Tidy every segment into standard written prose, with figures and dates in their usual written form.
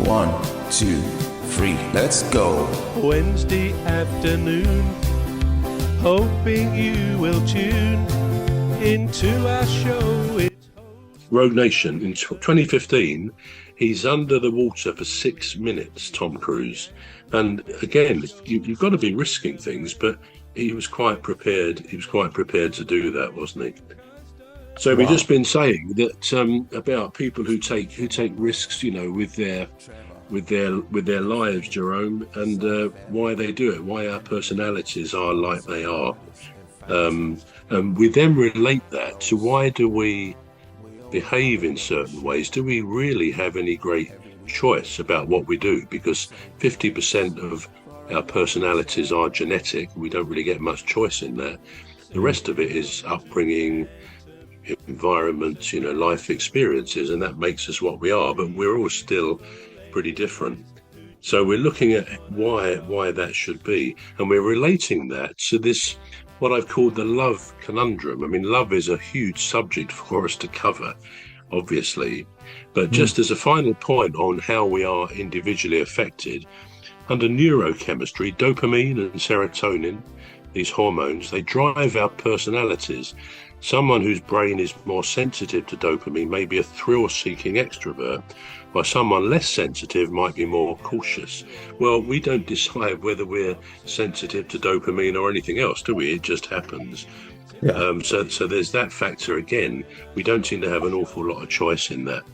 1, 2, 3, let's go. Wednesday afternoon, hoping you will tune into our show. Rogue Nation, in 2015, he's under the water for 6 minutes, Tom Cruise. And again, you've got to be risking things, but he was quite prepared. He was quite prepared to do that, wasn't he? So we've just been saying that about people who take risks, you know, with their lives, Jerome, and why they do it, why our personalities are like they are, and we then relate that to why do we behave in certain ways? Do we really have any great choice about what we do? Because 50% of our personalities are genetic. We don't really get much choice in that. The rest of it is upbringing, environment, you know, life experiences, and that makes us what we are, but we're all still pretty different. So we're looking at why that should be, and we're relating that to this, what I've called the love conundrum. I mean, love is a huge subject for us to cover, obviously, but just as a final point on how we are individually affected, under neurochemistry, dopamine and serotonin, these hormones, they drive our personalities. Someone whose brain is more sensitive to dopamine may be a thrill-seeking extrovert, while someone less sensitive might be more cautious. Well, we don't decide whether we're sensitive to dopamine or anything else, do we? It just happens. Yeah. So there's that factor again. We don't seem to have an awful lot of choice in that.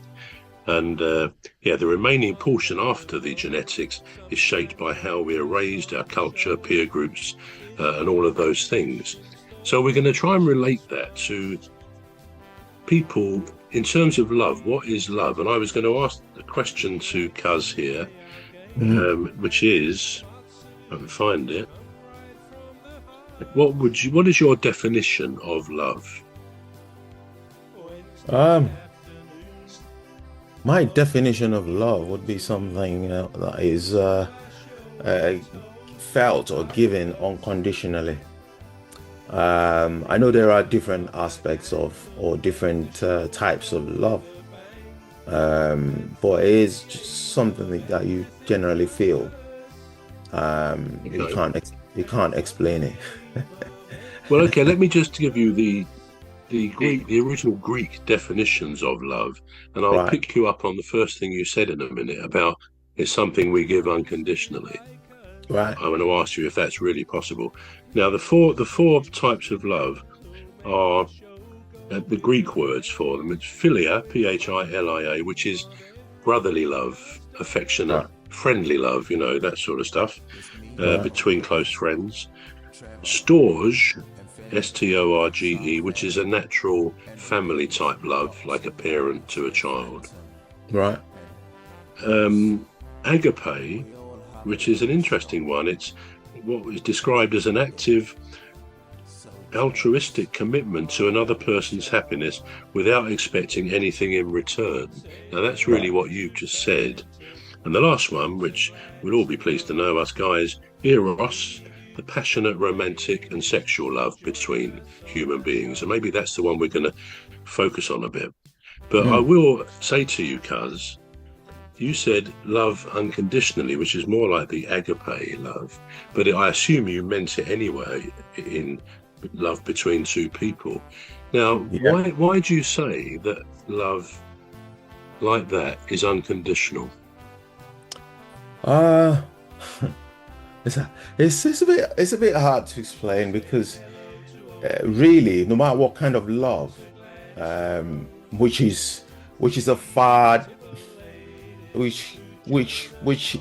And the remaining portion after the genetics is shaped by how we are raised, our culture, peer groups, and all of those things. So we're going to try and relate that to people in terms of love. What is love? And I was going to ask the question to Cuz here, which is, I can find it. What is your definition of love? My definition of love would be something that is felt or given unconditionally. I know there are different aspects of or different types of love, but it is just something that you generally feel. You can't explain it. Well, okay, let me just give you the original Greek definitions of love, and I'll pick you up on the first thing you said in a minute about it's something we give unconditionally. Right. I'm going to ask you if that's really possible. Now, the four types of love are the Greek words for them. It's philia, P-H-I-L-I-A, which is brotherly love, affectionate, friendly love, you know, that sort of stuff, between close friends. Storge, S-T-O-R-G-E, which is a natural family type love, like a parent to a child. Right. Agape, which is an interesting one. It's what is described as an active, altruistic commitment to another person's happiness without expecting anything in return. Now, that's really what you've just said. And the last one, which we'll all be pleased to know, us guys, Eros, the passionate, romantic and sexual love between human beings. And maybe that's the one we're going to focus on a bit. But I will say to you, Cuz, you said love unconditionally, which is more like the agape love, but I assume you meant it anyway in love between two people. Now, why do you say that love like that is unconditional? It's a bit hard to explain because really, no matter what kind of love, which is a far which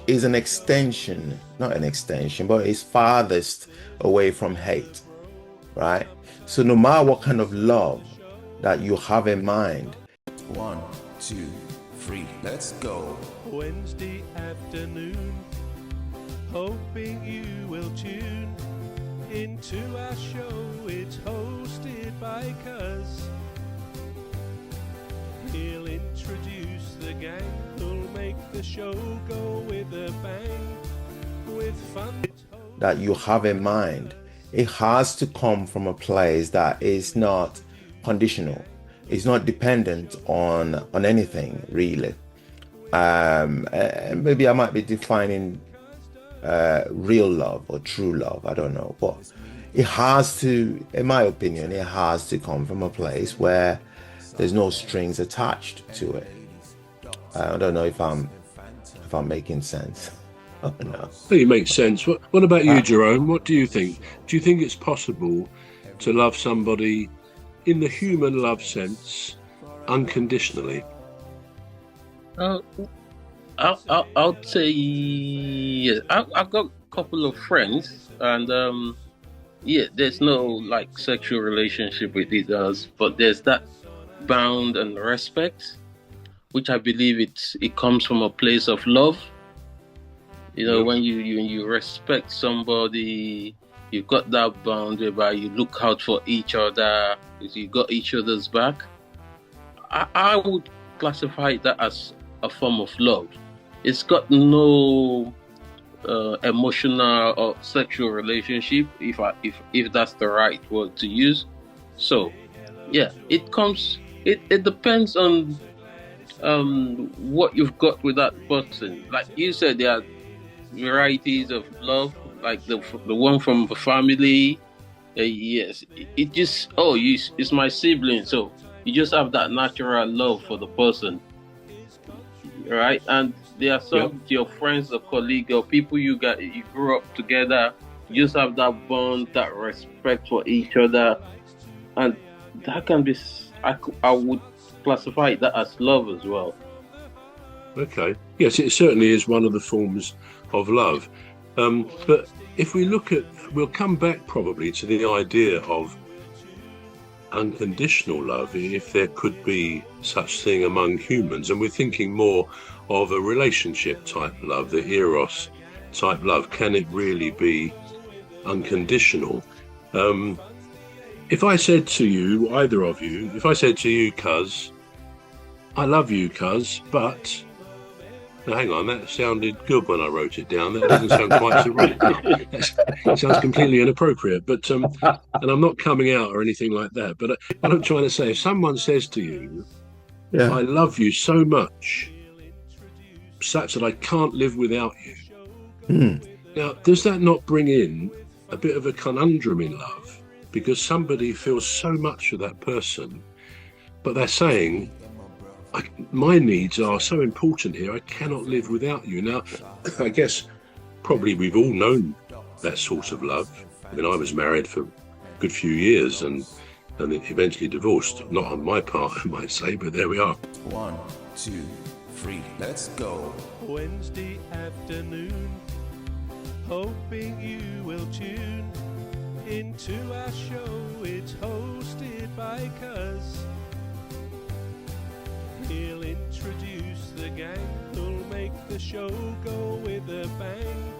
is an extension, not an extension, but is farthest away from hate, right? So no matter what kind of love that you have in mind. 1, 2, 3, let's go. Wednesday afternoon, hoping you will tune into our show. It's hosted by Cuz. He'll introduce the gang who'll make the show go with a bang, with fun that you have in mind. It has to come from a place that is not conditional. It's not dependent on anything really. And maybe I might be defining real love or true love. I don't know, but it has to, in my opinion, it has to come from a place where there's no strings attached to it. I don't know if I'm making sense. Oh, no. I think it makes sense. What about you, Uh, Jerome? What do you think? Do you think it's possible to love somebody in the human love sense unconditionally? Uh, I'll say yes. I've got a couple of friends, and yeah, there's no like sexual relationship with each others, but there's that bound and respect, which I believe it comes from a place of love. You know, Yep. when you respect somebody, you've got that bond whereby you look out for each other, you got each other's back. I would classify that as a form of love. It's got no emotional or sexual relationship, if that's the right word to use. So, yeah, it comes. It depends on what you've got with that person. Like you said, there are varieties of love, like the one from the family. Yes, it just it's my sibling, so you just have that natural love for the person, right? And there are Yep. some your friends or colleague or people you grew up together. You just have that bond, that respect for each other, and that can be. I would classify that as love as well. Okay. Yes, it certainly is one of the forms of love. But if we look at, we'll come back probably to the idea of unconditional love, if there could be such thing among humans, and we're thinking more of a relationship type love, the eros type love. Can it really be unconditional? If I said to you, either of you, if I said to you, cuz, I love you, cuz, but now, hang on, that sounded good when I wrote it down. That doesn't sound quite so right now. That sounds completely inappropriate. But and I'm not coming out or anything like that. But what I'm trying to say, if someone says to you, yeah. "I love you so much, such that I can't live without you," Hmm. now does that not bring in a bit of a conundrum in love? Because somebody feels so much for that person, but they're saying, my needs are so important here, I cannot live without you. Now, I guess probably we've all known that sort of love. I mean, I was married for a good few years and eventually divorced. Not on my part, I might say, but there we are. 1, 2, 3, let's go. Wednesday afternoon, hoping you will tune into our show. It's hosted by Cuz. He'll introduce the gang who'll make the show go with a bang.